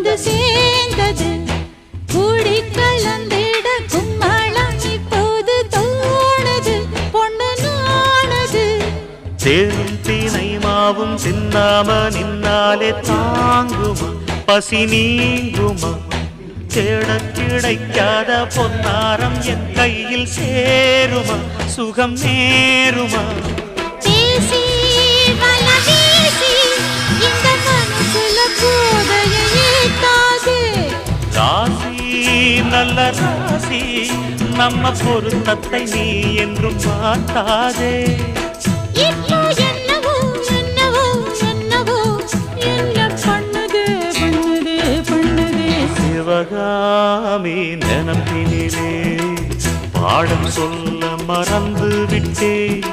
வந்து சேர்ந்தது கூடி கலந்திட கும்மளம் இப்போது தோணுது பொண்ணு நானது தேனும் தீனை மாவும் தின்னாம நின்னாலே தாங்குமா பசி நீங்குமா தேடக் கிடைக்காத பொன்னாரம் என் கையில் சேருமா சுகம் நேருமா பேசி வல வீசி இந்த மனசுல போதையை ஏத்தாதே ராசி நல்ல ராசி நம்ம பொருத்தத்தை நீ என்றும் மாட்டாதே இப்போ என்னவோ என்னவோ என்னவோ என்ன பண்ணுது பண்ணுது பண்ணுது சிவகாமி நினப்பினிலே பாடம் சொல்ல மறந்து விட்டேன்